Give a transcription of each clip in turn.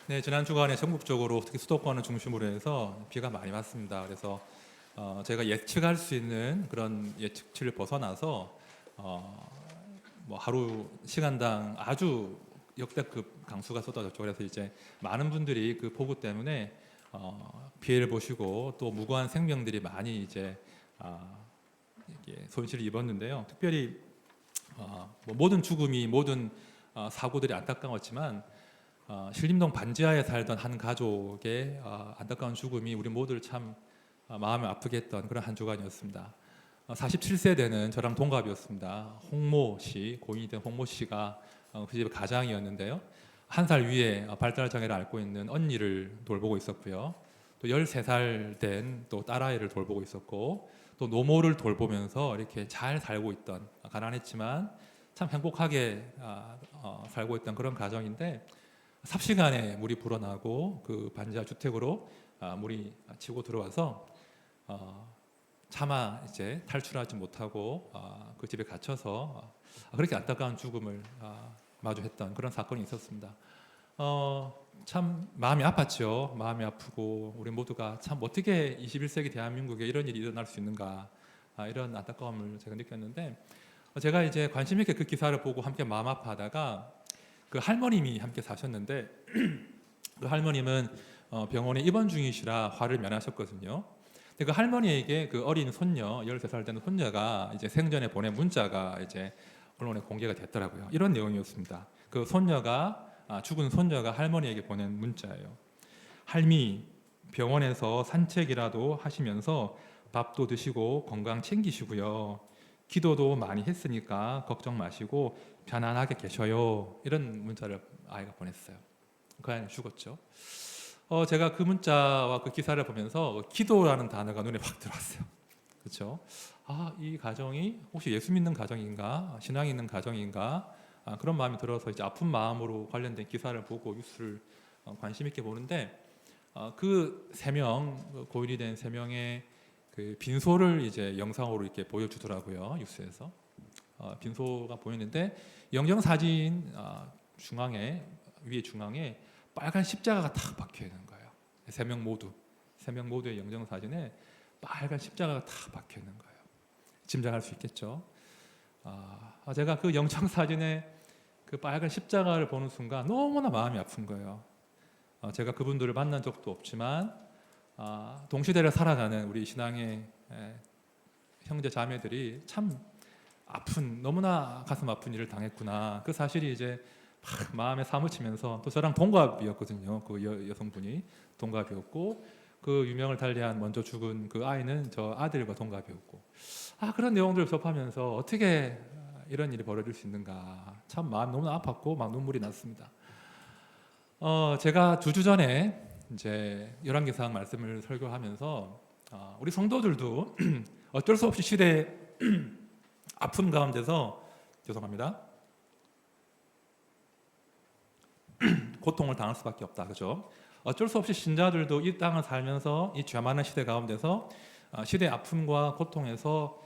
네, 지난 주간에 전국적으로 특히 수도권을 중심으로 해서 비가 많이 왔습니다. 그래서 제가 예측할 수 있는 그런 예측치를 벗어나서 뭐 하루 시간당 아주 역대급 강수가 쏟아졌죠. 그래서 이제 많은 분들이 그 폭우 때문에 피해를 보시고 또 무고한 생명들이 많이 이제 이게 손실을 입었는데요. 특별히 뭐 모든 죽음이 모든 사고들이 안타까웠지만 신림동 반지하에 살던 한 가족의 안타까운 죽음이 우리 모두를 참 마음을 아프게 했던 그런 한 주간이었습니다. 47세 되는 저랑 동갑이었습니다. 홍모 씨, 고인이 된 홍모 씨가 그 집의 가장이었는데요. 한 살 위에 발달 장애를 앓고 있는 언니를 돌보고 있었고요. 또 13살 된 또 딸아이를 돌보고 있었고 또 노모를 돌보면서 이렇게 잘 살고 있던, 가난했지만 참 행복하게 살고 있던 그런 가정인데, 삽시간에 물이 불어나고 그 반지하 주택으로 물이 치고 들어와서 차마 이제 탈출하지 못하고 그 집에 갇혀서 그렇게 안타까운 죽음을 마주했던 그런 사건이 있었습니다. 참 마음이 아팠죠. 마음이 아프고 우리 모두가 참 어떻게 21세기 대한민국에 이런 일이 일어날 수 있는가, 이런 안타까움을 제가 느꼈는데, 제가 이제 관심 있게 그 기사를 보고 함께 마음 아파하다가 그 할머님이 함께 사셨는데 그 할머님은 병원에 입원 중이시라 화를 면하셨거든요. 근데 그 할머니에게 그 어린 손녀, 13살 되는 손녀가 이제 생전에 보낸 문자가 이제 언론에 공개가 됐더라고요. 이런 내용이었습니다. 그 손녀가 죽은 손녀가 할머니에게 보낸 문자예요. 할미, 병원에서 산책이라도 하시면서 밥도 드시고 건강 챙기시고요. 기도도 많이 했으니까 걱정 마시고 편안하게 계셔요. 이런 문자를 아이가 보냈어요. 그 아이는 죽었죠. 제가 그 문자와 그 기사를 보면서 기도라는 단어가 눈에 확 들어왔어요. 그렇죠? 이 가정이 혹시 예수 믿는 가정인가, 신앙이 있는 가정인가, 그런 마음이 들어서 이제 아픈 마음으로 관련된 기사를 보고 뉴스를 관심 있게 보는데, 그 세 명, 고인이 된 세 명의 그 빈소를 이제 영상으로 이렇게 보여주더라고요, 뉴스에서. 빈소가 보이는데 영정 사진 중앙에, 위에 중앙에 빨간 십자가가 탁 박혀 있는 거예요. 세 명 모두의 영정 사진에 빨간 십자가가 탁 박혀 있는 거예요. 짐작할 수 있겠죠. 제가 그 영정 사진에 그 빨간 십자가를 보는 순간 너무나 마음이 아픈 거예요. 제가 그분들을 만난 적도 없지만 동시대를 살아가는 우리 신앙의 형제 자매들이 참 아픈, 너무나 가슴 아픈 일을 당했구나. 그 사실이 이제 막 마음에 사무치면서, 또 저랑 동갑이었거든요. 그 여성분이 동갑이었고, 그 유명을 달리한 먼저 죽은 그 아이는 저 아들과 동갑이었고, 그런 내용들을 접하면서 어떻게 이런 일이 벌어질 수 있는가, 참 마음 너무나 아팠고 막 눈물이 났습니다. 제가 2주 전에 이제 열왕기상 말씀을 설교하면서 우리 성도들도 어쩔 수 없이 시대의 아픈 가운데서, 죄송합니다, 고통을 당할 수밖에 없다. 그죠? 어쩔 수 없이 신자들도 이 땅을 살면서 이 죄 많은 시대 가운데서 시대의 아픔과 고통에서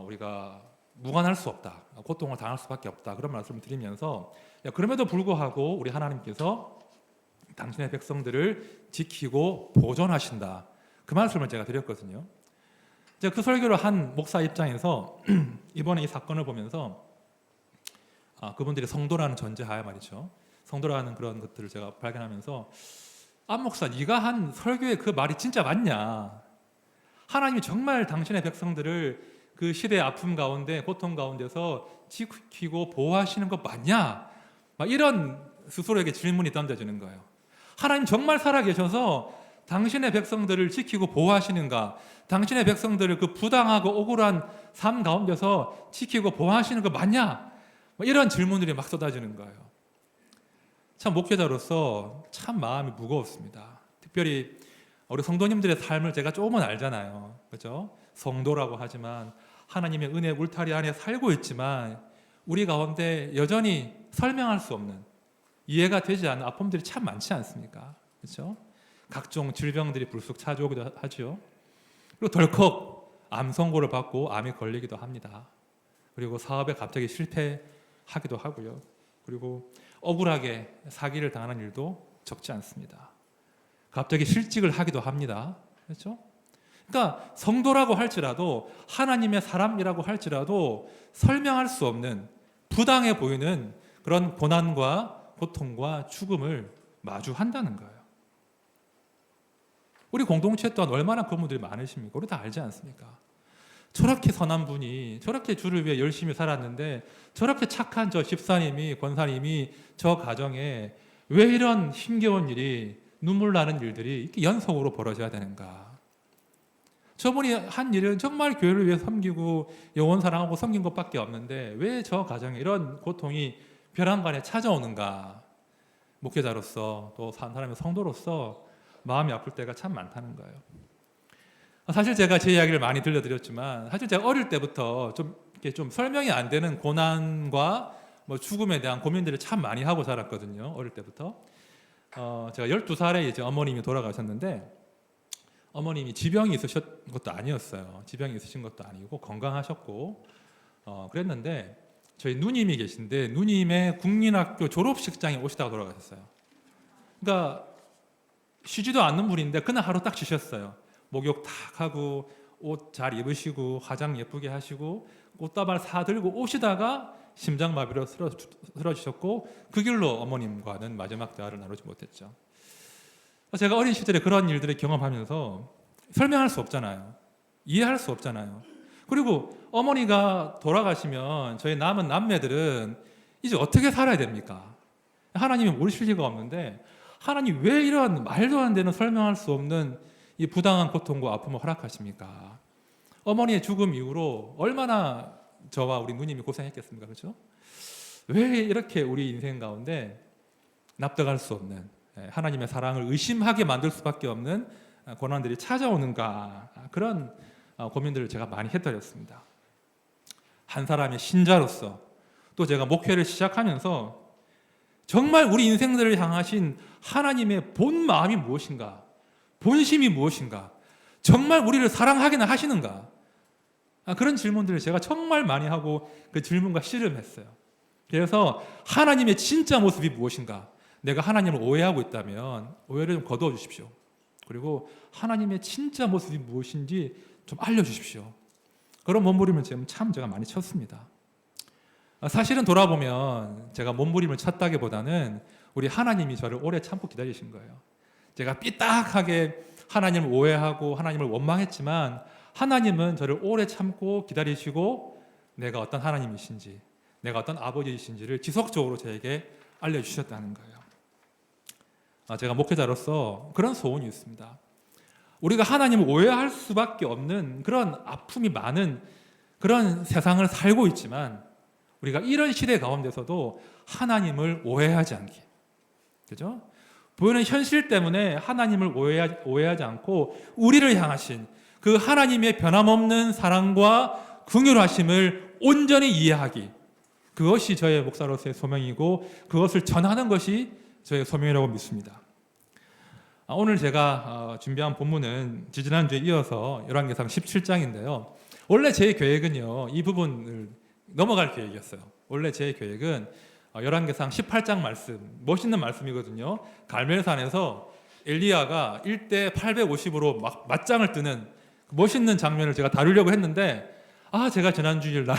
우리가 무관할 수 없다. 고통을 당할 수밖에 없다. 그런 말씀을 드리면서, 그럼에도 불구하고 우리 하나님께서 당신의 백성들을 지키고 보존하신다. 그 말씀을 제가 드렸거든요. 제가 그 설교를 한 목사 입장에서 이번에 이 사건을 보면서 그분들이 성도라는 전제하에 말이죠. 성도라는 그런 것들을 제가 발견하면서, 목사, 네가 한 설교의 그 말이 진짜 맞냐? 하나님이 정말 당신의 백성들을 그 시대의 아픔 가운데, 고통 가운데서 지키고 보호하시는 것 맞냐? 막 이런 스스로에게 질문이 던져지는 거예요. 하나님 정말 살아계셔서 당신의 백성들을 지키고 보호하시는가? 당신의 백성들을 그 부당하고 억울한 삶 가운데서 지키고 보호하시는 거 맞냐? 이런 질문들이 막 쏟아지는 거예요. 참 목회자로서 참 마음이 무거웠습니다. 특별히 우리 성도님들의 삶을 제가 조금은 알잖아요. 그렇죠? 성도라고 하지만 하나님의 은혜 울타리 안에 살고 있지만 우리 가운데 여전히 설명할 수 없는, 이해가 되지 않는 아픔들이 참 많지 않습니까? 그렇죠? 각종 질병들이 불쑥 찾아오기도 하죠. 그리고 덜컥 암 선고를 받고 암에 걸리기도 합니다. 그리고 사업에 갑자기 실패하기도 하고요. 그리고 억울하게 사기를 당하는 일도 적지 않습니다. 갑자기 실직을 하기도 합니다. 그렇죠? 그러니까 성도라고 할지라도 하나님의 사람이라고 할지라도 설명할 수 없는 부당해 보이는 그런 고난과 고통과 죽음을 마주한다는 거예요. 우리 공동체 또한 얼마나 그런 분들이 많으십니까? 우리 다 알지 않습니까? 저렇게 선한 분이 저렇게 주를 위해 열심히 살았는데 저렇게 착한 저 집사님이 권사님이 저 가정에 왜 이런 힘겨운 일이 눈물 나는 일들이 이렇게 연속으로 벌어져야 되는가? 저분이 한 일은 정말 교회를 위해 섬기고 영혼 사랑하고 섬긴 것밖에 없는데 왜 저 가정에 이런 고통이 벼랑간에 찾아오는가? 목회자로서 또 산 사람의 성도로서 마음이 아플 때가 참 많다는 거예요. 사실 제가 제 이야기를 많이 들려드렸지만 사실 제가 어릴 때부터 좀 설명이 안 되는 고난과 뭐 죽음에 대한 고민들을 참 많이 하고 자랐거든요. 어릴 때부터. 제가 12살에 이제 어머님이 돌아가셨는데 어머님이 지병이 있으신 것도 아니었어요. 지병이 있으신 것도 아니고 건강하셨고 그랬는데 저희 누님이 계신데 누님의 국민학교 졸업식장에 오시다가 돌아가셨어요. 그러니까 쉬지도 않는 분인데 그날 하루 딱 쉬셨어요. 목욕 탁 하고 옷 잘 입으시고 화장 예쁘게 하시고 꽃다발 사들고 오시다가 심장마비로 쓰러지셨고 그 길로 어머님과는 마지막 대화를 나누지 못했죠. 제가 어린 시절에 그런 일들을 경험하면서 설명할 수 없잖아요. 이해할 수 없잖아요. 그리고 어머니가 돌아가시면 저희 남은 남매들은 이제 어떻게 살아야 됩니까? 하나님이 모르실 리가 없는데 하나님 왜 이런 말도 안 되는 설명할 수 없는 이 부당한 고통과 아픔을 허락하십니까? 어머니의 죽음 이후로 얼마나 저와 우리 누님이 고생했겠습니까? 그렇죠? 왜 이렇게 우리 인생 가운데 납득할 수 없는 하나님의 사랑을 의심하게 만들 수밖에 없는 고난들이 찾아오는가? 그런 고민들을 제가 많이 해드렸습니다. 한 사람의 신자로서 또 제가 목회를 시작하면서 정말 우리 인생들을 향하신 하나님의 본 마음이 무엇인가? 본심이 무엇인가? 정말 우리를 사랑하기나 하시는가? 그런 질문들을 제가 정말 많이 하고 그 질문과 씨름했어요. 그래서 하나님의 진짜 모습이 무엇인가? 내가 하나님을 오해하고 있다면 오해를 좀 거두어 주십시오. 그리고 하나님의 진짜 모습이 무엇인지 좀 알려주십시오. 그런 몸부림을 참 제가 많이 쳤습니다. 사실은 돌아보면 제가 몸부림을 쳤다기보다는 우리 하나님이 저를 오래 참고 기다리신 거예요. 제가 삐딱하게 하나님을 오해하고 하나님을 원망했지만 하나님은 저를 오래 참고 기다리시고 내가 어떤 하나님이신지 내가 어떤 아버지이신지를 지속적으로 저에게 알려주셨다는 거예요. 제가 목회자로서 그런 소원이 있습니다. 우리가 하나님을 오해할 수밖에 없는 그런 아픔이 많은 그런 세상을 살고 있지만 우리가 이런 시대 가운데서도 하나님을 오해하지 않게, 그죠? 보이는 현실 때문에 하나님을 오해하지 않고 우리를 향하신 그 하나님의 변함없는 사랑과 긍휼하심을 온전히 이해하기, 그것이 저의 목사로서의 소명이고 그것을 전하는 것이 저의 소명이라고 믿습니다. 오늘 제가 준비한 본문은 지지난주에 이어서 열왕기상 17장인데요. 원래 제 계획은요, 이 부분을 넘어갈 계획이었어요. 원래 제 계획은 열왕기상 18장 말씀, 멋있는 말씀이거든요. 갈멜산에서 엘리야가 1대 850으로 막 맞짱을 뜨는 멋있는 장면을 제가 다루려고 했는데 제가 지난주일 날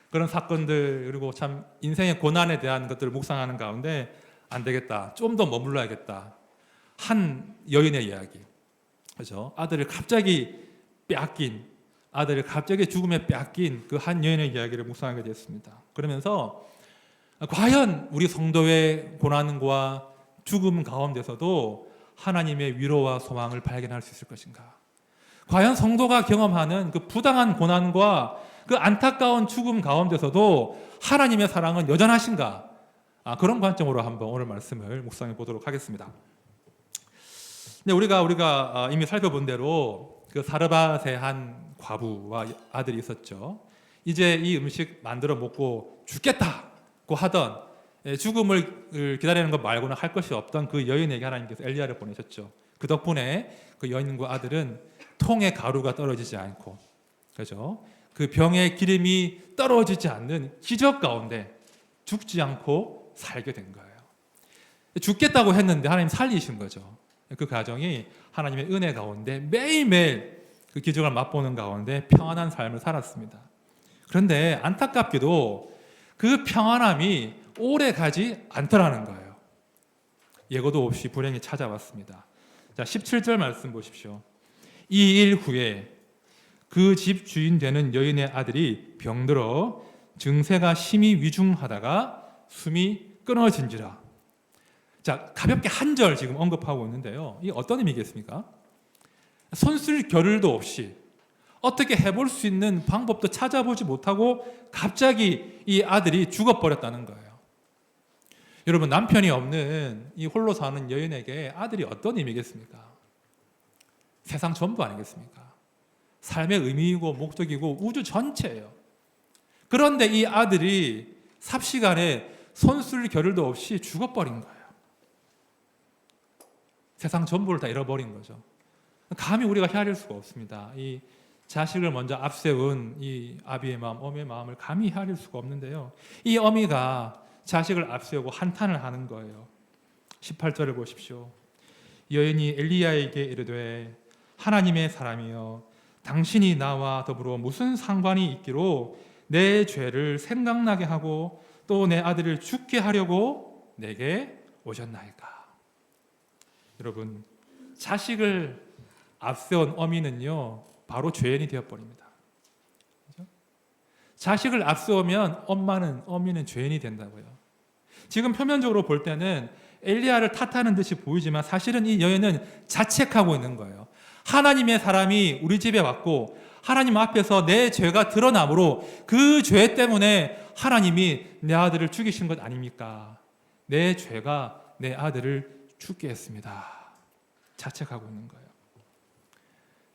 그런 사건들 그리고 참 인생의 고난에 대한 것들을 묵상하는 가운데 안 되겠다. 좀 더 머물러야겠다. 한 여인의 이야기. 그렇죠? 아들을 갑자기 빼앗긴, 아들을 갑자기 죽음에 빼앗긴 그 한 여인의 이야기를 묵상하게 됐습니다. 그러면서 과연 우리 성도의 고난과 죽음 가운데서도 하나님의 위로와 소망을 발견할 수 있을 것인가? 과연 성도가 경험하는 그 부당한 고난과 그 안타까운 죽음 가운데서도 하나님의 사랑은 여전하신가? 그런 관점으로 한번 오늘 말씀을 묵상해 보도록 하겠습니다. 근데 우리가 이미 살펴본 대로 그 사르밧의 한 과부와 아들이 있었죠. 이제 이 음식 만들어 먹고 죽겠다고 하던 죽음을 기다리는 것 말고는 할 것이 없던 그 여인에게 하나님께서 엘리야를 보내셨죠. 그 덕분에 그 여인과 아들은 통에 가루가 떨어지지 않고, 그죠? 그 병의 기름이 떨어지지 않는 기적 가운데 죽지 않고 살게 된 거예요. 죽겠다고 했는데 하나님 살리신 거죠. 그 가정이 하나님의 은혜 가운데 매일매일 그 기적을 맛보는 가운데 평안한 삶을 살았습니다. 그런데 안타깝게도 그 평안함이 오래 가지 않더라는 거예요. 예고도 없이 불행이 찾아왔습니다. 자, 17절 말씀 보십시오. 2일 후에 그 집 주인 되는 여인의 아들이 병들어 증세가 심히 위중하다가 숨이 끊어진지라. 자, 가볍게 한 절 지금 언급하고 있는데요. 이게 어떤 의미겠습니까? 손쓸 겨를도 없이 어떻게 해볼 수 있는 방법도 찾아보지 못하고 갑자기 이 아들이 죽어버렸다는 거예요. 여러분, 남편이 없는 이 홀로 사는 여인에게 아들이 어떤 의미겠습니까? 세상 전부 아니겠습니까? 삶의 의미이고 목적이고 우주 전체예요. 그런데 이 아들이 삽시간에 손쓸 겨를도 없이 죽어버린 거예요. 세상 전부를 다 잃어버린 거죠. 감히 우리가 헤아릴 수가 없습니다. 이 자식을 먼저 앞세운 이 아비의 마음, 어미의 마음을 감히 헤아릴 수가 없는데요. 이 어미가 자식을 앞세우고 한탄을 하는 거예요. 18절을 보십시오. 여인이 엘리야에게 이르되 하나님의 사람이여 당신이 나와 더불어 무슨 상관이 있기로 내 죄를 생각나게 하고 또 내 아들을 죽게 하려고 내게 오셨나이까. 여러분, 자식을 앞세운 어미는요 바로 죄인이 되어버립니다. 그렇죠? 자식을 앞세우면 어미는 죄인이 된다고요. 지금 표면적으로 볼 때는 엘리야를 탓하는 듯이 보이지만 사실은 이 여인은 자책하고 있는 거예요. 하나님의 사람이 우리 집에 왔고 하나님 앞에서 내 죄가 드러나므로 그 죄 때문에 하나님이 내 아들을 죽이신 것 아닙니까? 내 죄가 내 아들을 죽게 했습니다. 자책하고 있는 거예요.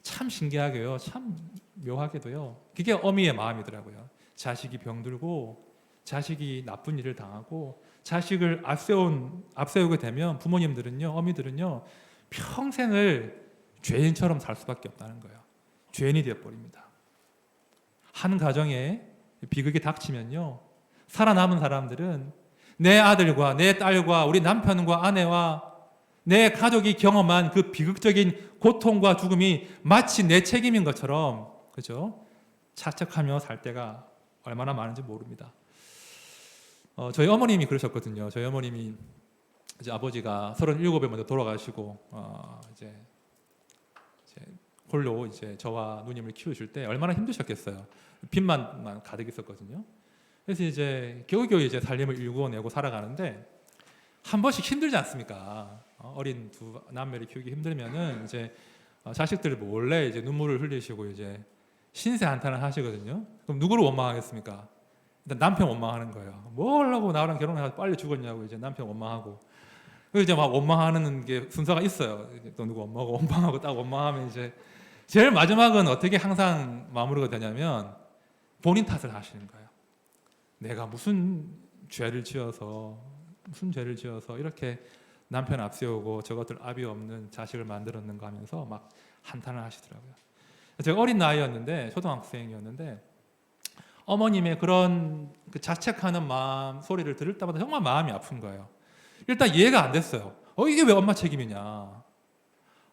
참 신기하게요. 참 묘하게도요. 그게 어미의 마음이더라고요. 자식이 병들고 자식이 나쁜 일을 당하고 자식을 앞세우게 되면 부모님들은요, 어미들은요, 평생을 죄인처럼 살 수밖에 없다는 거예요. 죄인이 되어버립니다. 한 가정에 비극이 닥치면요, 살아남은 사람들은 내 아들과 내 딸과 우리 남편과 아내와 내 가족이 경험한 그 비극적인 고통과 죽음이 마치 내 책임인 것처럼, 그죠? 자책하며 살 때가 얼마나 많은지 모릅니다. 저희 어머님이 그러셨거든요. 저희 어머님이 이제 아버지가 37에 먼저 돌아가시고 이제 홀로 이제 저와 누님을 키우실 때 얼마나 힘드셨겠어요. 빚만 가득 있었거든요. 그래서 이제 겨우겨우 이제 살림을 일구어내고 살아가는데 한 번씩 힘들지 않습니까? 어린 두 남매를 키우기 힘들면은 이제 자식들 몰래 이제 눈물을 흘리시고 이제 신세 한탄을 하시거든요. 그럼 누구를 원망하겠습니까? 일단 남편 원망하는 거예요. 뭐 하려고 나랑 결혼해서 빨리 죽었냐고 이제 남편 원망하고. 그리고 이제 막 원망하는 게 순서가 있어요. 또 누구 원망하고 딱 원망하면 이제 제일 마지막은 어떻게 항상 마무리가 되냐면 본인 탓을 하시는 거예요. 내가 무슨 죄를 지어서 이렇게 남편 앞세우고 저것들 압이 없는 자식을 만들었는가 하면서 막 한탄을 하시더라고요. 제가 어린 나이였는데 초등학생이었는데 어머님의 그런 그 자책하는 마음 소리를 들을 때마다 정말 마음이 아픈 거예요. 일단 이해가 안 됐어요. 이게 왜 엄마 책임이냐?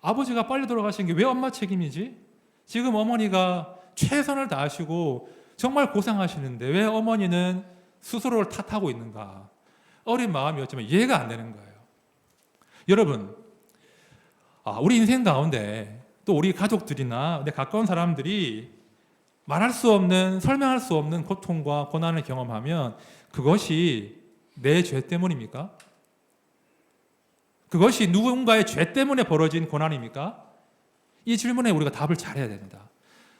아버지가 빨리 돌아가신 게 왜 엄마 책임이지? 지금 어머니가 최선을 다하시고 정말 고생하시는데 왜 어머니는 스스로를 탓하고 있는가? 어린 마음이었지만 이해가 안 되는 거예요. 여러분, 우리 인생 가운데 또 우리 가족들이나 내 가까운 사람들이 말할 수 없는, 설명할 수 없는 고통과 고난을 경험하면 그것이 내 죄 때문입니까? 그것이 누군가의 죄 때문에 벌어진 고난입니까? 이 질문에 우리가 답을 잘해야 됩니다.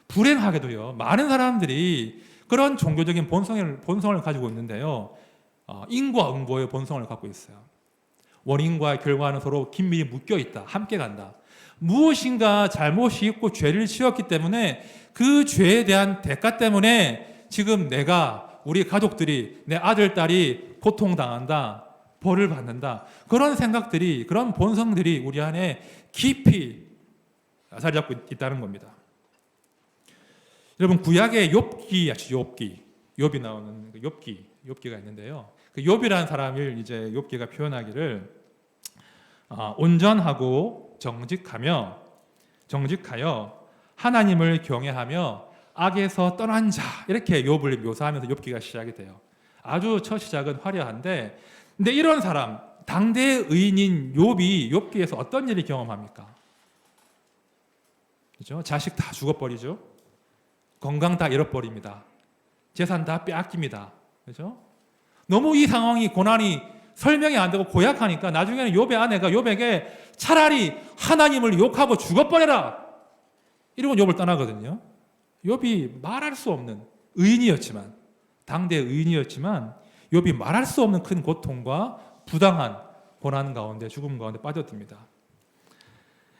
불행하게도요, 많은 사람들이 그런 종교적인 본성을 가지고 있는데요, 인과 응보의 본성을 갖고 있어요. 원인과 결과는 서로 긴밀히 묶여 있다. 함께 간다. 무엇인가 잘못이 있고 죄를 지었기 때문에 그 죄에 대한 대가 때문에 지금 내가, 우리 가족들이, 내 아들, 딸이 고통당한다. 벌을 받는다. 그런 생각들이, 그런 본성들이 우리 안에 깊이 자리 잡고 있다는 겁니다. 여러분, 구약의 욥기 아시죠? 욥이 나오는 욥기가 있는데요. 그 욥이라는 사람을 이제 욥기가 표현하기를 온전하고 정직하여 하나님을 경외하며 악에서 떠난 자, 이렇게 욥을 묘사하면서 욥기가 시작이 돼요. 아주 첫 시작은 화려한데, 근데 이런 사람, 당대의 의인인 욥이 욥기에서 어떤 일을 경험합니까? 그죠? 자식 다 죽어버리죠. 건강 다 잃어버립니다. 재산 다 빼앗깁니다. 그죠? 너무 이 상황이, 고난이 설명이 안 되고 고약하니까 나중에는 욥의 아내가 욥에게 차라리 하나님을 욕하고 죽어버려라, 이러고 욥을 떠나거든요. 욥이 말할 수 없는 의인이었지만, 당대의 의인이었지만 욥이 말할 수 없는 큰 고통과 부당한 고난 가운데, 죽음 가운데 빠져듭니다.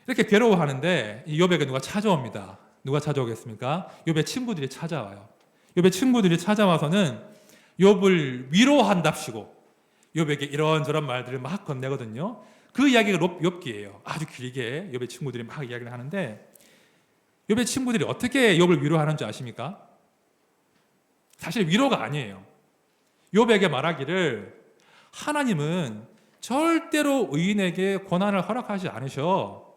이렇게 괴로워하는데 이 욥에게 누가 찾아옵니다. 누가 찾아오겠습니까? 욥의 친구들이 찾아와요. 욥의 친구들이 찾아와서는 욥을 위로한답시고 욥에게 이런저런 말들을 막 건네거든요. 그 이야기가 욥기예요. 아주 길게 욥의 친구들이 막 이야기를 하는데, 욥의 친구들이 어떻게 욥을 위로하는 줄 아십니까? 사실 위로가 아니에요. 욥에게 말하기를, 하나님은 절대로 의인에게 고난을 허락하지 않으셔.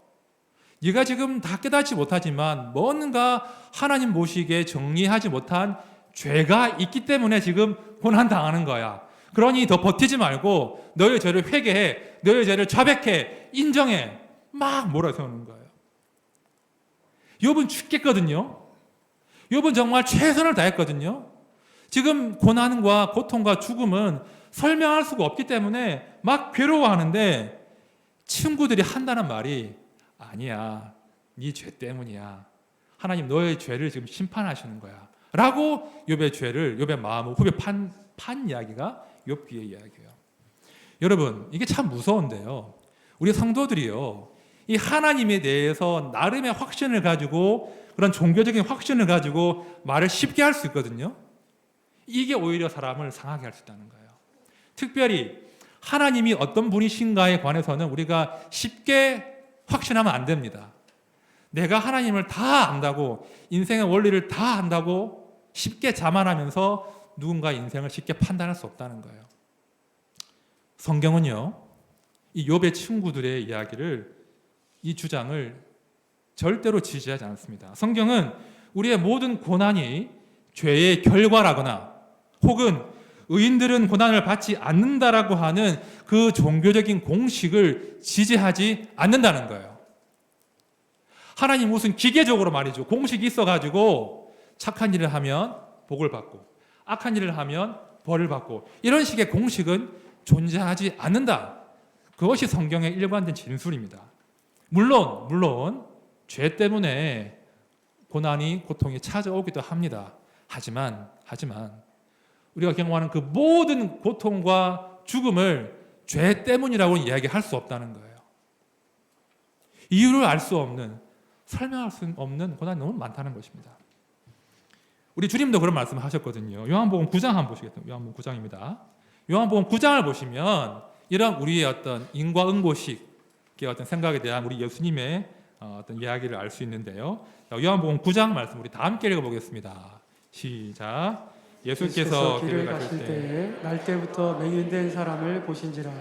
네가 지금 다 깨닫지 못하지만 뭔가 하나님 보시기에 정리하지 못한 죄가 있기 때문에 지금 고난 당하는 거야. 그러니 더 버티지 말고 너의 죄를 회개해, 너의 죄를 자백해, 인정해, 막 몰아세우는 거예요. 욥은 죽겠거든요. 욥은 정말 최선을 다했거든요. 지금 고난과 고통과 죽음은 설명할 수가 없기 때문에 막 괴로워하는데, 친구들이 한다는 말이, 아니야, 네 죄 때문이야. 하나님 너의 죄를 지금 심판하시는 거야 라고 욥의 죄를, 욥의 마음을 후벼 판 이야기가 욥기의 이야기예요. 여러분, 이게 참 무서운데요, 우리 성도들이요, 이 하나님에 대해서 나름의 확신을 가지고, 그런 종교적인 확신을 가지고 말을 쉽게 할 수 있거든요. 이게 오히려 사람을 상하게 할 수 있다는 거예요. 특별히 하나님이 어떤 분이신가에 관해서는 우리가 쉽게 확신하면 안 됩니다. 내가 하나님을 다 안다고, 인생의 원리를 다 안다고 쉽게 자만하면서 누군가 인생을 쉽게 판단할 수 없다는 거예요. 성경은요, 이 욥의 친구들의 이야기를, 이 주장을 절대로 지지하지 않습니다. 성경은 우리의 모든 고난이 죄의 결과라거나 혹은 의인들은 고난을 받지 않는다라고 하는 그 종교적인 공식을 지지하지 않는다는 거예요. 하나님 무슨 기계적으로 말이죠, 공식이 있어가지고 착한 일을 하면 복을 받고 악한 일을 하면 벌을 받고, 이런 식의 공식은 존재하지 않는다. 그것이 성경의 일관된 진술입니다. 물론 죄 때문에 고난이, 고통이 찾아오기도 합니다. 하지만 우리가 경험하는 그 모든 고통과 죽음을 죄 때문이라고 이야기할 수 없다는 거예요. 이유를 알 수 없는, 설명할 수 없는 고난이 너무 많다는 것입니다. 우리 주님도 그런 말씀을 하셨거든요. 요한복음 9장 한번 보시겠어요? 요한복음 9장입니다. 요한복음 9장을 보시면 이런 우리의 어떤 인과응보식의 어떤 생각에 대한 우리 예수님의 어떤 이야기를 알 수 있는데요. 요한복음 9장 말씀 우리 다 함께 읽어보겠습니다. 시작. 예수께서 길을 가실 때에 날때부터 맹인된 사람을 보신지라.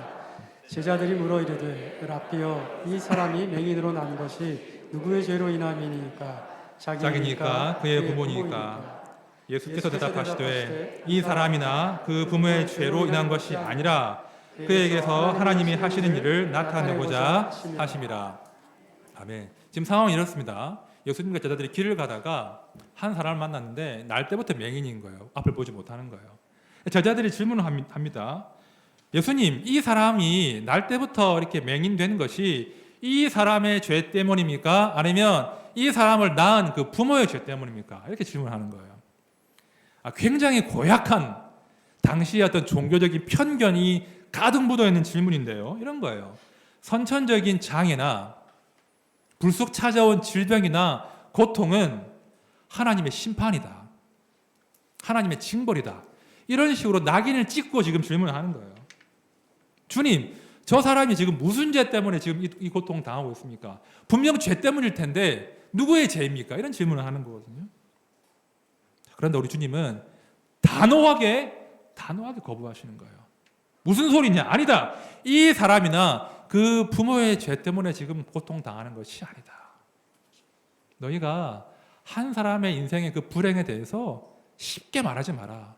제자들이 물어 이르되, 랍비여, 이 사람이 맹인으로 난 것이 누구의 죄로 인함이니까? 자기니까 그의 부모니까. 예수께서 대답하시되, 이 사람이나 그 부모의 죄로 인한 것이 아니라 그에게서 하나님이 하시는 일을 나타내고자 하심이라. 아멘. 지금 상황이 이렇습니다. 예수님과 제자들이 길을 가다가 한 사람을 만났는데 날 때부터 맹인인 거예요. 앞을 보지 못하는 거예요. 제자들이 질문을 합니다. 예수님, 이 사람이 날 때부터 이렇게 맹인된 것이 이 사람의 죄 때문입니까? 아니면 이 사람을 낳은 그 부모의 죄 때문입니까? 이렇게 질문하는 거예요. 굉장히 고약한 당시의 어떤 종교적인 편견이 가득 묻어있는 질문인데요. 이런 거예요. 선천적인 장애나 불쑥 찾아온 질병이나 고통은 하나님의 심판이다, 하나님의 징벌이다, 이런 식으로 낙인을 찍고 지금 질문을 하는 거예요. 주님, 저 사람이 지금 무슨 죄 때문에 지금 이 고통 당하고 있습니까? 분명 죄 때문일 텐데 누구의 죄입니까? 이런 질문을 하는 거거든요. 그런데 우리 주님은 단호하게 거부하시는 거예요. 무슨 소리냐? 아니다. 이 사람이나 그 부모의 죄 때문에 지금 고통당하는 것이 아니다. 너희가 한 사람의 인생의 그 불행에 대해서 쉽게 말하지 마라.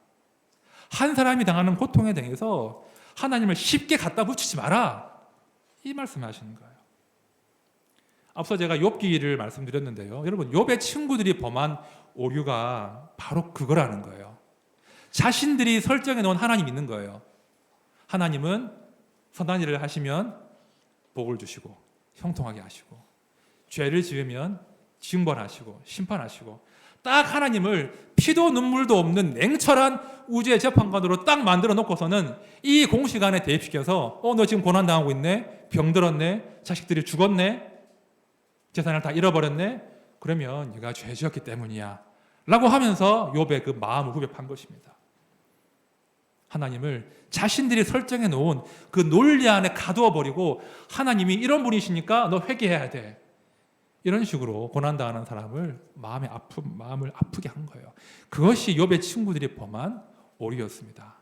한 사람이 당하는 고통에 대해서 하나님을 쉽게 갖다 붙이지 마라. 이 말씀을 하시는 거예요. 앞서 제가 욥기를 말씀드렸는데요. 여러분, 욥의 친구들이 범한 오류가 바로 그거라는 거예요. 자신들이 설정해 놓은 하나님 있는 거예요. 하나님은 선한 일을 하시면 복을 주시고 형통하게 하시고, 죄를 지으면 징벌하시고 심판하시고, 딱 하나님을 피도 눈물도 없는 냉철한 우주의 재판관으로 딱 만들어 놓고서는 이 공시간에 대입시켜서 너 지금 고난당하고 있네, 병들었네, 자식들이 죽었네, 재산을 다 잃어버렸네, 그러면 네가 죄 지었기 때문이야 라고 하면서 욥의 그 마음을 후벼판 것입니다. 하나님을 자신들이 설정해 놓은 그 논리 안에 가두어 버리고, 하나님이 이런 분이시니까 너 회개해야 돼, 이런 식으로 고난당하는 사람을 마음을 아프게 한 거예요. 그것이 욥의 친구들이 범한 오류였습니다.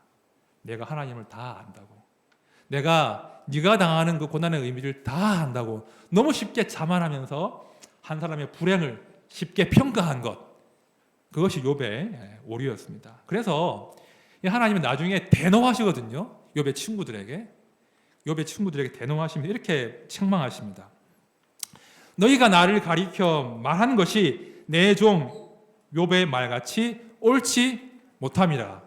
내가 하나님을 다 안다고, 내가 네가 당하는 그 고난의 의미를 다 안다고 너무 쉽게 자만하면서 한 사람의 불행을 쉽게 평가한 것, 그것이 욥의 오류였습니다. 그래서 하나님은 나중에 대노하시거든요. 욥의 친구들에게 대노하시면서 이렇게 책망하십니다. 너희가 나를 가리켜 말한 것이 내 종 욥의 말같이 옳지 못함이라.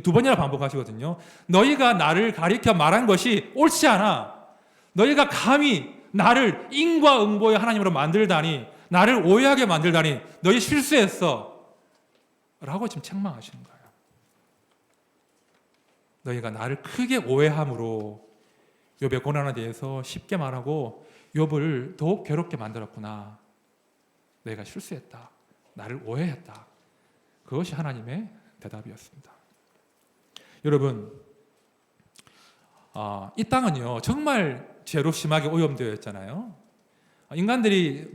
두 번이나 반복하시거든요. 너희가 나를 가리켜 말한 것이 옳지 않아. 너희가 감히 나를 인과응보의 하나님으로 만들다니, 나를 오해하게 만들다니, 너희 실수했어 라고 지금 책망하시는 거예요. 너희가 나를 크게 오해함으로 욥의 고난에 대해서 쉽게 말하고 욥을 더욱 괴롭게 만들었구나. 너희가 실수했다, 나를 오해했다. 그것이 하나님의 대답이었습니다. 여러분, 이 땅은요 정말 죄로 심하게 오염되어 있잖아요. 인간들이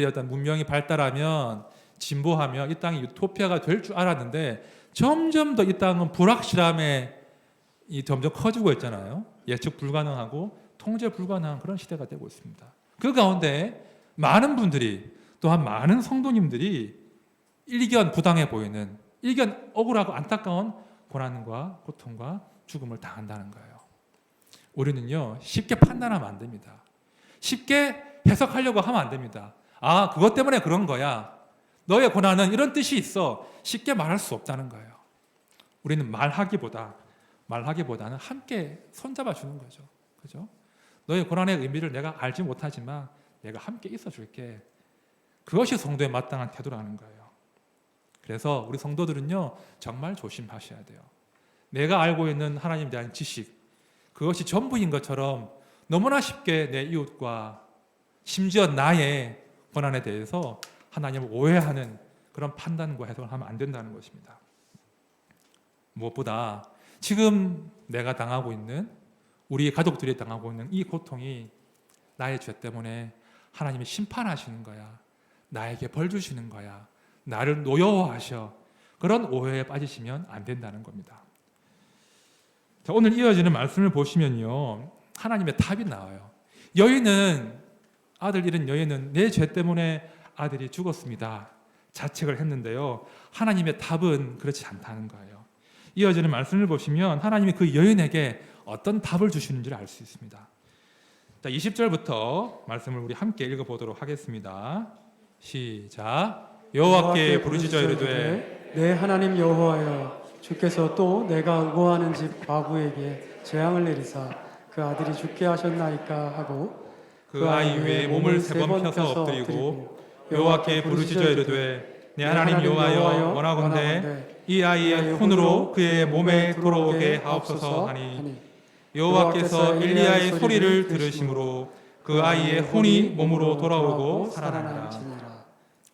어떤 문명이 발달하면, 진보하면 이 땅이 유토피아가 될 줄 알았는데, 점점 더 이 땅은 불확실함에 점점 커지고 있잖아요. 예측 불가능하고 통제 불가능한 그런 시대가 되고 있습니다. 그 가운데 많은 분들이, 또한 많은 성도님들이 일견 부당해 보이는, 일견 억울하고 안타까운 고난과 고통과 죽음을 당한다는 거예요. 우리는요 쉽게 판단하면 안 됩니다. 쉽게 해석하려고 하면 안 됩니다. 그것 때문에 그런 거야, 너의 고난은 이런 뜻이 있어, 쉽게 말할 수 없다는 거예요. 우리는 말하기보다는 함께 손잡아 주는 거죠. 그죠? 너의 고난의 의미를 내가 알지 못하지만 내가 함께 있어 줄게. 그것이 성도의 마땅한 태도라는 거예요. 그래서 우리 성도들은요 정말 조심하셔야 돼요. 내가 알고 있는 하나님에 대한 지식, 그것이 전부인 것처럼 너무나 쉽게 내 이웃과 심지어 나의 고난에 대해서 하나님을 오해하는 그런 판단과 해석을 하면 안 된다는 것입니다. 무엇보다 지금 내가 당하고 있는, 우리 가족들이 당하고 있는 이 고통이 나의 죄 때문에 하나님이 심판하시는 거야, 나에게 벌 주시는 거야, 나를 노여워하셔, 그런 오해에 빠지시면 안 된다는 겁니다. 자, 오늘 이어지는 말씀을 보시면요 하나님의 답이 나와요. 아들 잃은 여인은 내 죄 때문에 아들이 죽었습니다 자책을 했는데요, 하나님의 답은 그렇지 않다는 거예요. 이어지는 말씀을 보시면 하나님이 그 여인에게 어떤 답을 주시는지를 알 수 있습니다. 자, 20절부터 말씀을 우리 함께 읽어보도록 하겠습니다. 시작. 여호와께 부르짖어 이르되 내 하나님 여호와여, 주께서 또 내가 우거하는 집 과부에게 재앙을 내리사 그 아들이 죽게 하셨나이까 하고, 그 아이 위에 몸을 3번 펴서 엎드리고 여호와께 부르짖어 이르되 내 하나님 여호와여, 원하건대 이 아이의 혼으로 그의 몸에 돌아오게 하옵소서 하니, 여호와께서 엘리야의 소리를 들으심으로 그 아이의 혼이 몸으로 돌아오고 살아나니라.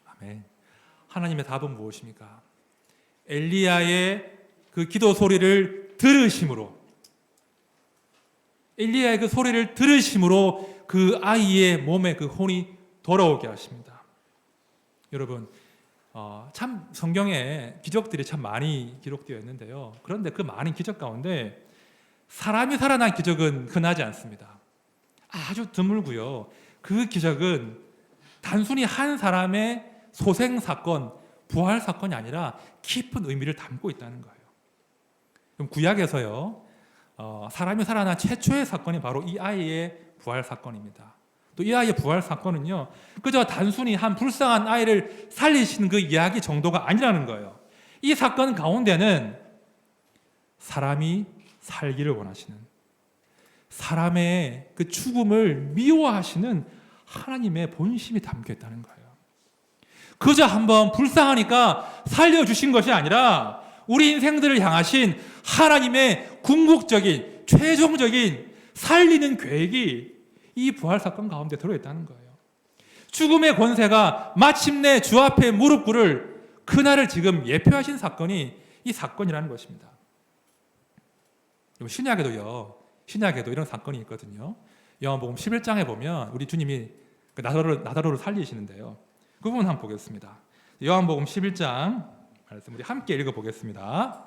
아멘. 하나님의 답은 무엇입니까? 엘리야의 그 기도 소리를 들으심으로, 엘리야의 그 소리를 들으심으로 그 아이의 몸에 그 혼이 돌아오게 하십니다. 여러분, 참 성경에 기적들이 참 많이 기록되어 있는데요. 그런데 그 많은 기적 가운데 사람이 살아난 기적은 흔하지 않습니다. 아주 드물고요. 그 기적은 단순히 한 사람의 소생 사건, 부활 사건이 아니라 깊은 의미를 담고 있다는 거예요. 그럼 구약에서요, 사람이 살아난 최초의 사건이 바로 이 아이의 부활 사건입니다. 또 이 아이의 부활 사건은요, 그저 단순히 한 불쌍한 아이를 살리신 그 이야기 정도가 아니라는 거예요. 이 사건 가운데는 사람이 살기를 원하시는, 사람의 그 죽음을 미워하시는 하나님의 본심이 담겨 있다는 거예요. 그저 한번 불쌍하니까 살려주신 것이 아니라 우리 인생들을 향하신 하나님의 궁극적인, 최종적인 살리는 계획이 이 부활 사건 가운데 들어있다는 거예요. 죽음의 권세가 마침내 주 앞에 무릎 꿇을 그날을 지금 예표하신 사건이 이 사건이라는 것입니다. 신약에도 이런 사건이 있거든요. 요한복음 11장에 보면 우리 주님이 나사로를 살리시는데요. 그 부분 한번 보겠습니다. 요한복음 11장 말씀 우리 함께 읽어보겠습니다.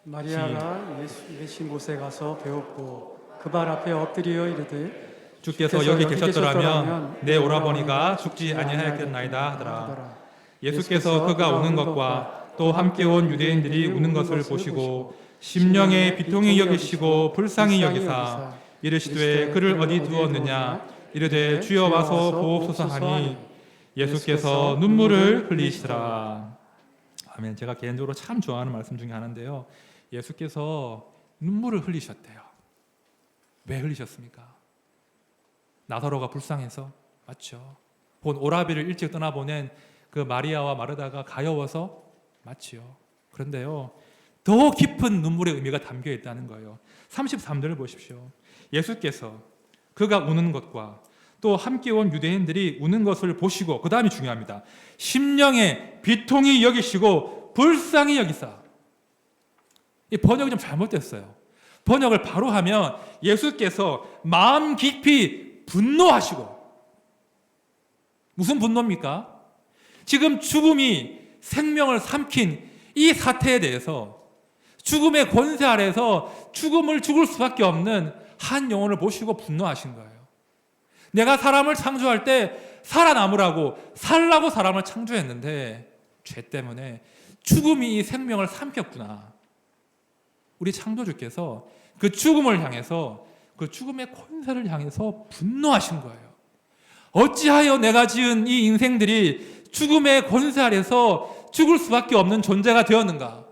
마리아가 예수 계신 곳에 가서 배웠고 그 발 앞에 엎드려 이르되 주께서 여기 계셨더라면 내 오라버니가 죽지 아니하였겠나이다 하더라. 예수께서 그가 우는 것과 또 함께 온 유대인들이 우는 것을 보시고 심령에 비통히 여기시고 불쌍히 여기사 이르시되 그를 어디 두었느냐 이르되 주여 와서 보옵소서 하니 예수께서 눈물을 흘리시더라. 아멘. 제가 개인적으로 참 좋아하는 말씀 중에 하나인데요. 예수께서 눈물을 흘리셨대요. 왜 흘리셨습니까? 나사로가 불쌍해서? 맞죠. 본 오라비를 일찍 떠나보낸 그 마리아와 마르다가 가여워서? 맞지요. 그런데요, 더 깊은 눈물의 의미가 담겨 있다는 거예요. 33절을 보십시오. 예수께서 그가 우는 것과 또 함께 온 유대인들이 우는 것을 보시고, 그 다음이 중요합니다. 심령에 비통히 여기시고 불쌍히 여기사. 이 번역이 좀 잘못됐어요. 번역을 바로 하면 예수께서 마음 깊이 분노하시고. 무슨 분노입니까? 지금 죽음이 생명을 삼킨 이 사태에 대해서, 죽음의 권세 아래서 죽을 수밖에 없는 한 영혼을 보시고 분노하신 거예요. 내가 사람을 창조할 때 살아남으라고, 살라고 사람을 창조했는데 죄 때문에 죽음이 이 생명을 삼켰구나. 우리 창조주께서 그 죽음을 향해서, 그 죽음의 권세를 향해서 분노하신 거예요. 어찌하여 내가 지은 이 인생들이 죽음의 권세 아래서 죽을 수밖에 없는 존재가 되었는가?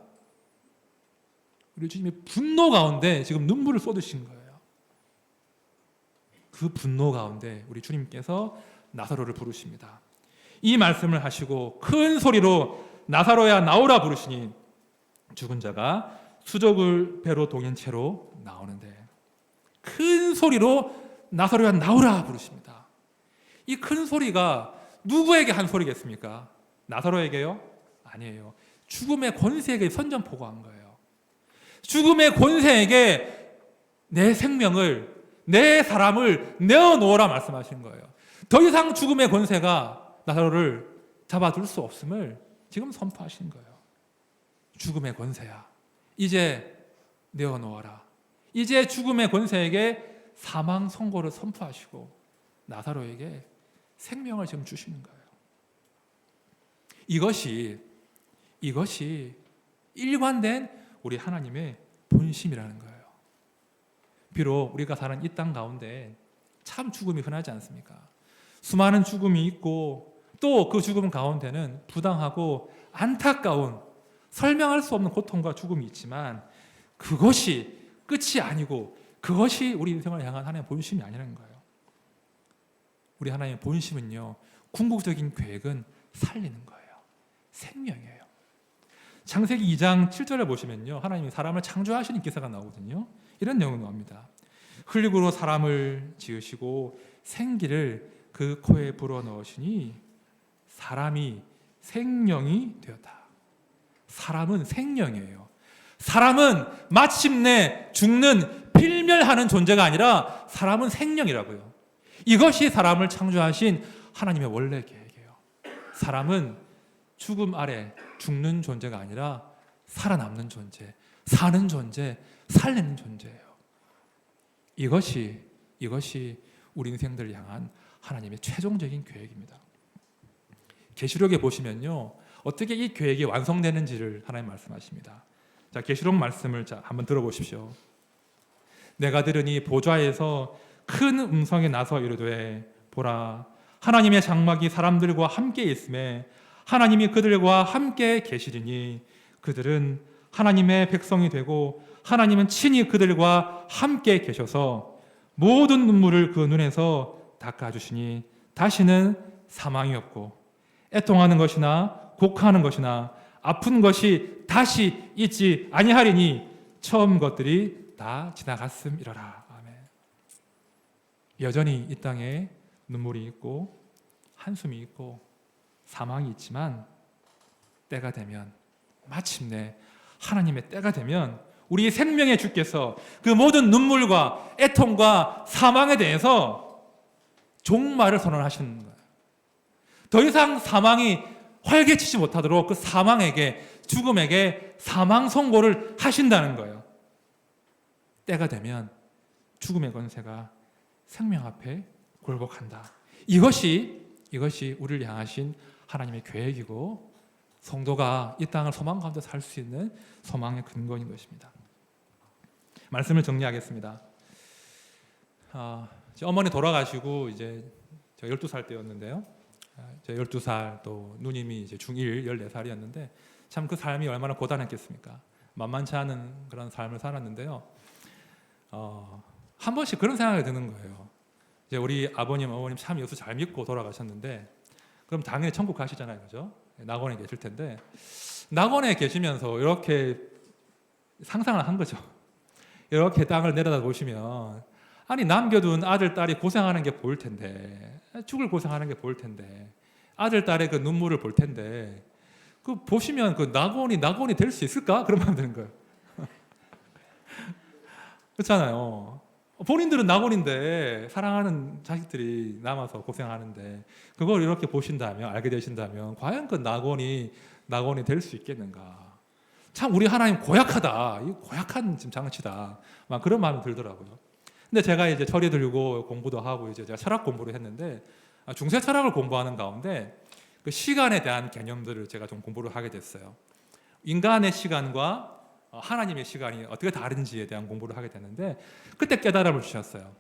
우리 주님이 분노 가운데 지금 눈물을 쏟으신 거예요. 그 분노 가운데 우리 주님께서 나사로를 부르십니다. 이 말씀을 하시고 큰 소리로 나사로야 나오라 부르시니 죽은 자가 수족을 배로 동인 채로 나오는데, 큰 소리로 나사로야 나오라 부르십니다. 이 큰 소리가 누구에게 한 소리겠습니까? 나사로에게요? 아니에요. 죽음의 권세에게 선전포고한 거예요. 죽음의 권세에게 내 생명을, 내 사람을 내어놓으라 말씀하신 거예요. 더 이상 죽음의 권세가 나사로를 잡아둘 수 없음을 지금 선포하신 거예요. 죽음의 권세야, 이제 내어놓아라. 이제 죽음의 권세에게 사망 선고를 선포하시고 나사로에게 생명을 지금 주시는 거예요. 이것이 일관된 우리 하나님의 본심이라는 거예요. 비록 우리가 사는 이 땅 가운데 참 죽음이 흔하지 않습니까? 수많은 죽음이 있고 또 그 죽음 가운데는 부당하고 안타까운, 설명할 수 없는 고통과 죽음이 있지만 그것이 끝이 아니고 그것이 우리 인생을 향한 하나님의 본심이 아니라는 거예요. 우리 하나님의 본심은요, 궁극적인 계획은 살리는 거예요. 생명이에요. 창세기 2장 7절에 보시면요, 하나님이 사람을 창조하시는 기사가 나오거든요. 이런 내용이 나옵니다. 흙으로 사람을 지으시고 생기를 그 코에 불어넣으시니 사람이 생명이 되었다. 사람은 생명이에요. 사람은 마침내 죽는, 필멸하는 존재가 아니라 사람은 생명이라고요. 이것이 사람을 창조하신 하나님의 원래 계획이에요. 사람은 죽음 아래 죽는 존재가 아니라 살아남는 존재, 사는 존재, 살리는 존재예요. 이것이 우리 인생들을 향한 하나님의 최종적인 계획입니다. 계시록에 보시면요, 어떻게 이 계획이 완성되는지를 하나님 말씀하십니다. 자, 계시록 말씀을 한번 들어보십시오. 내가 들으니 보좌에서 큰 음성이 나서 이르되 보라, 하나님의 장막이 사람들과 함께 있음에 하나님이 그들과 함께 계시리니 그들은 하나님의 백성이 되고 하나님은 친히 그들과 함께 계셔서 모든 눈물을 그 눈에서 닦아주시니 다시는 사망이 없고 애통하는 것이나 곡하는 것이나 아픈 것이 다시 있지 아니하리니 처음 것들이 다 지나갔음이러라. 아멘. 여전히 이 땅에 눈물이 있고 한숨이 있고 사망이 있지만 때가 되면, 마침내 하나님의 때가 되면 우리 생명의 주께서 그 모든 눈물과 애통과 사망에 대해서 종말을 선언하시는 거예요. 더 이상 사망이 활개치지 못하도록 그 사망에게, 죽음에게 사망 선고를 하신다는 거예요. 때가 되면 죽음의 권세가 생명 앞에 굴복한다. 이것이 우리를 향하신 하나님의 계획이고 성도가 이 땅을 소망 가운데 살 수 있는 소망의 근거인 것입니다. 말씀을 정리하겠습니다. 제 어머니 돌아가시고 이제 제가 12살 때였는데요. 제가 12살, 또 누님이 이제 중1 14살이었는데 참 그 삶이 얼마나 고단했겠습니까? 만만치 않은 그런 삶을 살았는데요. 한 번씩 그런 생각이 드는 거예요. 이제 우리 아버님, 어머님 참 예수 잘 믿고 돌아가셨는데 그럼 당연히 천국 가시잖아요, 그죠? 낙원에 계실 텐데 낙원에 계시면서 이렇게 상상을 한 거죠. 이렇게 땅을 내려다 보시면 아니 남겨둔 아들, 딸이 고생하는 게 보일 텐데, 죽을 고생하는 게 보일 텐데, 아들, 딸의 그 눈물을 볼 텐데 그 보시면 그 낙원이 될 수 있을까? 그런 마음 드는 거예요. 그렇잖아요. 본인들은 낙원인데 사랑하는 자식들이 남아서 고생하는데 그걸 이렇게 보신다면, 알게 되신다면 과연 그 낙원이 될 수 있겠는가? 참 우리 하나님 고약하다. 이 고약한 지금 장치다. 막 그런 마음이 들더라고요. 근데 제가 이제 철이 들고 공부도 하고 이제 제가 철학 공부를 했는데 중세 철학을 공부하는 가운데 그 시간에 대한 개념들을 제가 좀 공부를 하게 됐어요. 인간의 시간과 하나님의 시간이 어떻게 다른지에 대한 공부를 하게 됐는데 그때 깨달음을 주셨어요.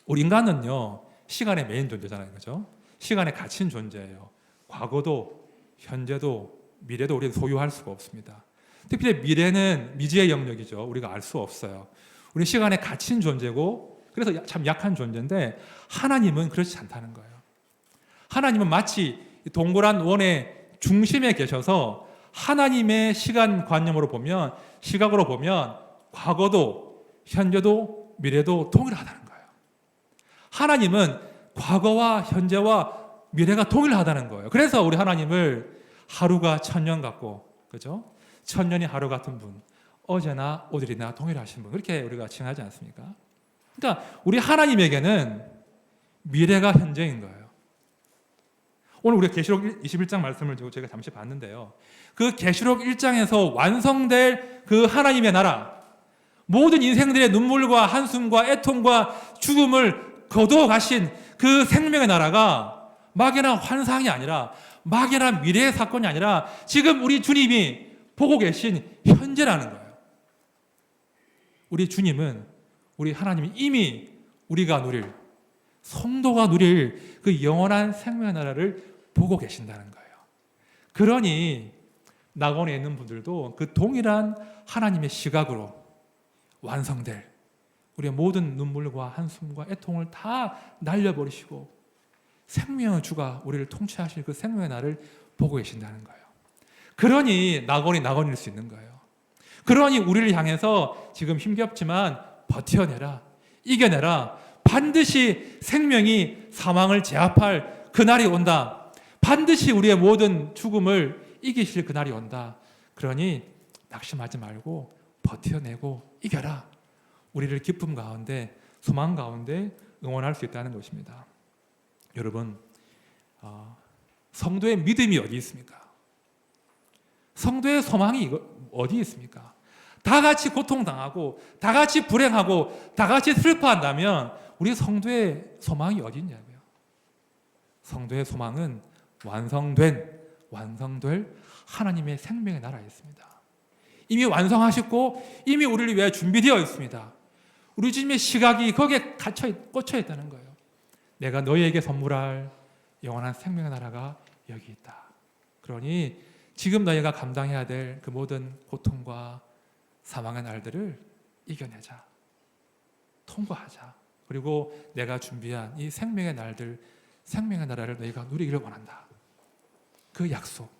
우리 인간은요, 시간의 메인 존재잖아요, 그죠? 시간에 갇힌 존재예요. 과거도 현재도 미래도 우리는 소유할 수가 없습니다. 특히 미래는 미지의 영역이죠. 우리가 알 수 없어요. 우리 시간에 갇힌 존재고 그래서 참 약한 존재인데 하나님은 그렇지 않다는 거예요. 하나님은 마치 동그란 원의 중심에 계셔서 하나님의 시간관념으로 보면, 시각으로 보면 과거도 현재도 미래도 동일하다는 거예요. 하나님은 과거와 현재와 미래가 동일하다는 거예요. 그래서 우리 하나님을 하루가 천년 같고, 그죠? 천년이 하루 같은 분, 어제나 오늘이나 동일하신 분, 그렇게 우리가 칭하지 않습니까? 그러니까 우리 하나님에게는 미래가 현재인 거예요. 오늘 우리가 계시록 21장 말씀을 제가 잠시 봤는데요. 그 계시록 1장에서 완성될 그 하나님의 나라, 모든 인생들의 눈물과 한숨과 애통과 죽음을 거두어 가신 그 생명의 나라가 막연한 환상이 아니라, 막연한 미래의 사건이 아니라 지금 우리 주님이 보고 계신 현재라는 거예요. 우리 주님은, 우리 하나님이 이미 우리가 누릴, 성도가 누릴 그 영원한 생명의 나라를 보고 계신다는 거예요. 그러니 낙원에 있는 분들도 그 동일한 하나님의 시각으로 완성될 우리의 모든 눈물과 한숨과 애통을 다 날려버리시고 생명의 주가 우리를 통치하실 그 생명의 날을 보고 계신다는 거예요. 그러니 낙원일 수 있는 거예요. 그러니 우리를 향해서 지금 힘겹지만 버텨내라, 이겨내라, 반드시 생명이 사망을 제압할 그날이 온다. 반드시 우리의 모든 죽음을 이기실 그날이 온다. 그러니 낙심하지 말고 버텨내고 이겨라. 우리를 기쁨 가운데, 소망 가운데 응원할 수 있다는 것입니다. 여러분, 성도의 믿음이 어디 있습니까? 성도의 소망이 어디 있습니까? 다 같이 고통당하고 다 같이 불행하고 다 같이 슬퍼한다면 우리 성도의 소망이 어디 있냐고요. 성도의 소망은 완성될 하나님의 생명의 나라에 있습니다. 이미 완성하셨고 이미 우리를 위해 준비되어 있습니다. 우리 주님의 시각이 거기에 꽂혀 있다는 거예요. 내가 너희에게 선물할 영원한 생명의 나라가 여기 있다. 그러니 지금 너희가 감당해야 될 그 모든 고통과 사망의 날들을 이겨내자. 통과하자. 그리고 내가 준비한 이 생명의 날들, 생명의 나라를 너희가 누리기를 원한다. 그 약속,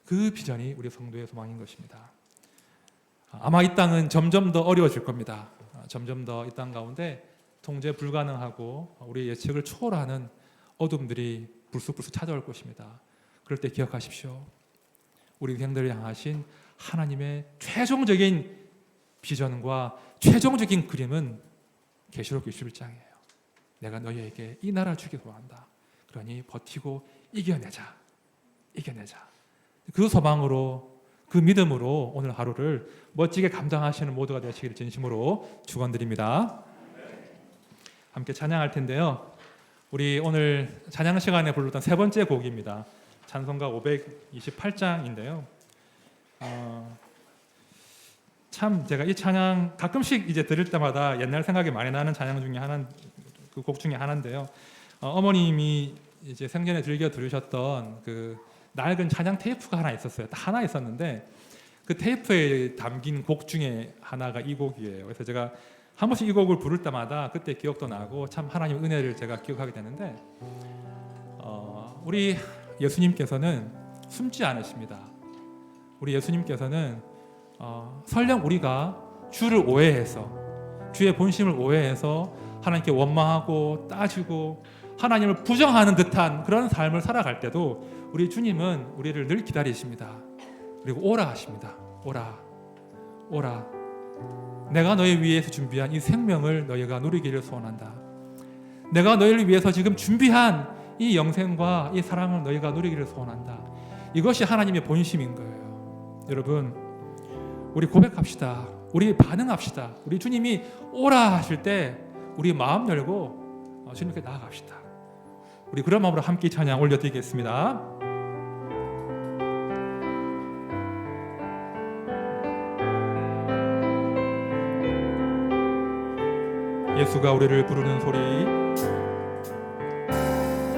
그 비전이 우리 성도의 소망인 것입니다. 아마 이 땅은 점점 더 어려워질 겁니다. 점점 더 이 땅 가운데 통제 불가능하고 우리의 예측을 초월하는 어둠들이 불쑥불쑥 찾아올 것입니다. 그럴 때 기억하십시오. 우리 인생들을 향하신 하나님의 최종적인 비전과 최종적인 그림은 계시록 21장이에요. 내가 너희에게 이 나라 주기를 원한다. 그러니 버티고 이겨내자. 그 소망으로, 그 믿음으로 오늘 하루를 멋지게 감당하시는 모두가 되시기를 진심으로 축원드립니다. 함께 찬양할 텐데요. 우리 오늘 찬양 시간에 불렀던 세 번째 곡입니다. 찬송가 528장인데요. 참 제가 이 찬양 가끔씩 이제 들을 때마다 옛날 생각이 많이 나는 찬양 중에 하나, 그 곡 중에 하나인데요. 어머님이 이제 생전에 즐겨 들으셨던 그 낡은 찬양 테이프가 하나 있었어요. 딱 하나 있었는데 그 테이프에 담긴 곡 중에 하나가 이 곡이에요. 그래서 제가 한 번씩 이 곡을 부를 때마다 그때 기억도 나고 참 하나님의 은혜를 제가 기억하게 되는데 우리 예수님께서는 숨지 않으십니다. 우리 예수님께서는 설령 우리가 주를 오해해서, 주의 본심을 오해해서 하나님께 원망하고 따지고 하나님을 부정하는 듯한 그런 삶을 살아갈 때도 우리 주님은 우리를 늘 기다리십니다. 그리고 오라 하십니다. 오라. 내가 너희 위해서 준비한 이 생명을 너희가 누리기를 소원한다. 내가 너희를 위해서 지금 준비한 이 영생과 이 사랑을 너희가 누리기를 소원한다. 이것이 하나님의 본심인 거예요. 여러분, 우리 고백합시다. 우리 반응합시다. 우리 주님이 오라 하실 때 우리 마음 열고 주님께 나아갑시다. 우리 그런 마음으로 함께 찬양 올려드리겠습니다. 예수가 우리를 부르는 소리,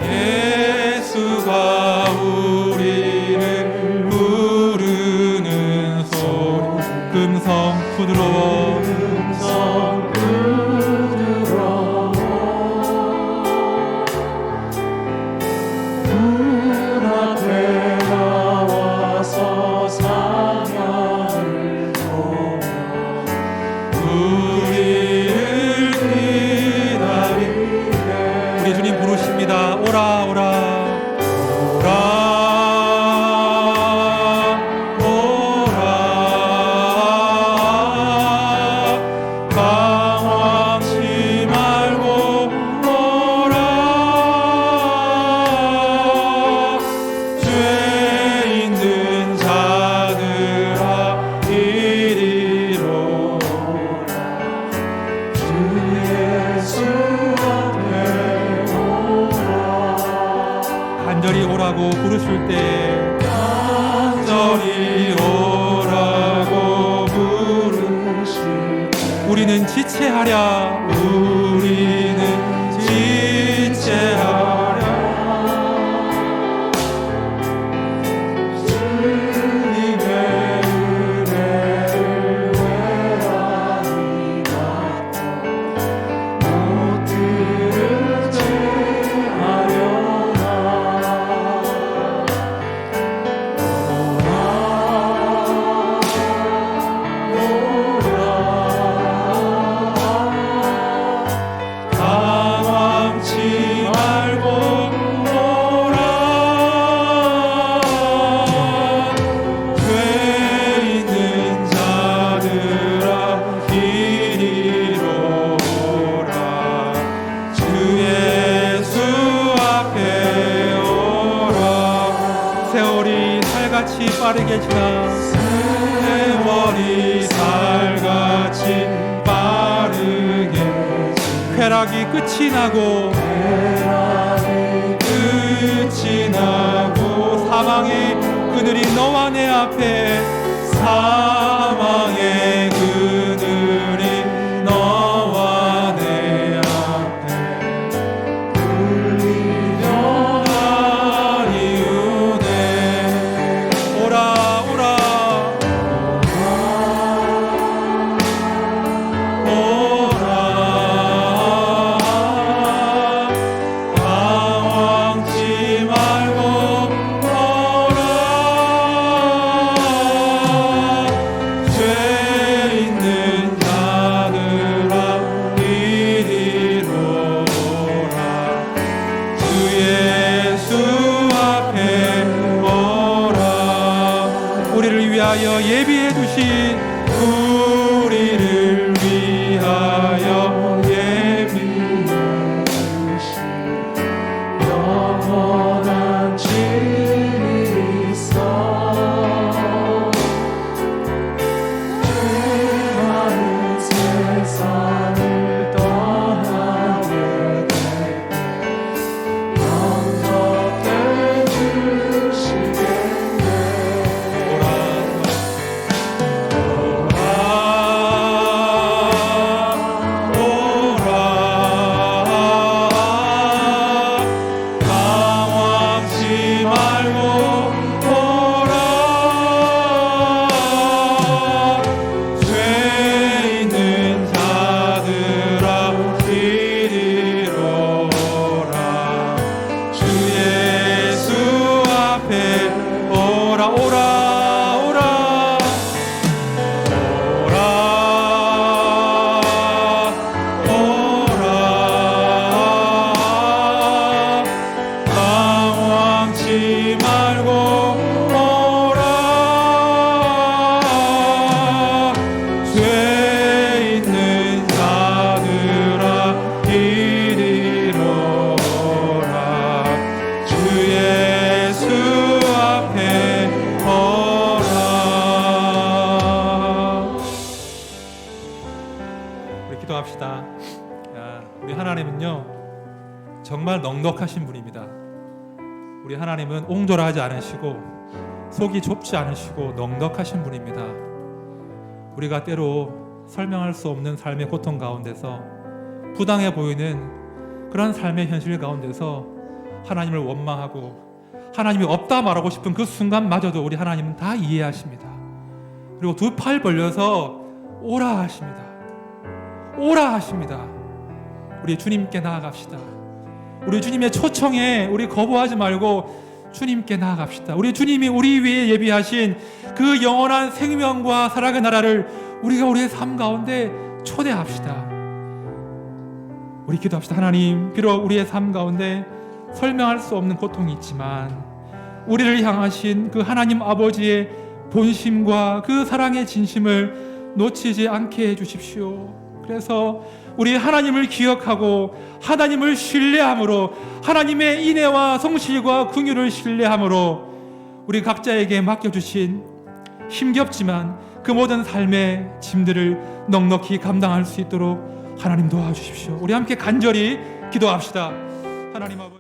예수가 우리를 부르는 소리, 금성 부드러워, 문 앞에 나와서 사냥을 보며 우리를 기다리네. 우리 주님 부르십니다. 오라 방황치 말고 오라. 죄 있는 자들아 이리로 오라. 주 예수 앞에 오라. 간절히 오라고 부르실 때, 간절히 오라고 부르실 때 우리는 지체하랴. 우리는 지체하랴. 주님의 은혜를 외라니 받고 못 들은 죄 하려나. 방황치 말고 오라. 죄 있는 자들아 이리로 오라. 주 예수 앞에 오라. 세월이 살같이 빠르게 지나, 세월이 살같이 빠르게 쾌락 쾌락이 끝이 나고 사망의 그늘이 너와 내 앞에 사망의 그늘이 너와 내 앞에 울리려하리우네. 오라 오라 당황치 말고 오라. 죄 있는 자들아 이리로 오라. 주 예수 앞에 오라. 우리를 위하여 예비해 두신 우리를 위하여 예비해 주신 영원한 진리서 죄많은 세상을 떠나게 되고 영접해 주시겠네. 오라 당황치 말고 오라. 죄 있는 자들아 이리로 오라. 주 예수 앞에 오라 오라 오라 당황치 말고 오라. 죄 있는 자들아 이리로 오라. 주 예수 앞에 오라. 우리 기도합시다. 우리 하나님은요 정말 넉넉하신 분입니다. 우리 하나님은 옹졸하지 않으시고 속이 좁지 않으시고 넉넉하신 분입니다. 우리가 때로 설명할 수 없는 삶의 고통 가운데서 부당해 보이는 그런 삶의 현실 가운데서 하나님을 원망하고 하나님이 없다 말하고 싶은 그 순간마저도 우리 하나님은 다 이해하십니다. 그리고 두 팔 벌려서 오라 하십니다. 오라 하십니다. 우리 주님께 나아갑시다. 우리 주님의 초청에 우리 거부하지 말고 주님께 나아갑시다. 우리 주님이 우리 위해 예비하신 그 영원한 생명과 사랑의 나라를 우리가 우리의 삶 가운데 초대합시다. 우리 기도합시다. 하나님, 비록 우리의 삶 가운데 설명할 수 없는 고통이 있지만 우리를 향하신 그 하나님 아버지의 본심과 그 사랑의 진심을 놓치지 않게 해주십시오. 그래서 우리 하나님을 기억하고 하나님을 신뢰함으로, 하나님의 인애와 성실과 긍휼을 신뢰함으로 우리 각자에게 맡겨주신 힘겹지만 그 모든 삶의 짐들을 넉넉히 감당할 수 있도록 하나님 도와주십시오. 우리 함께 간절히 기도합시다. 하나님 아버지,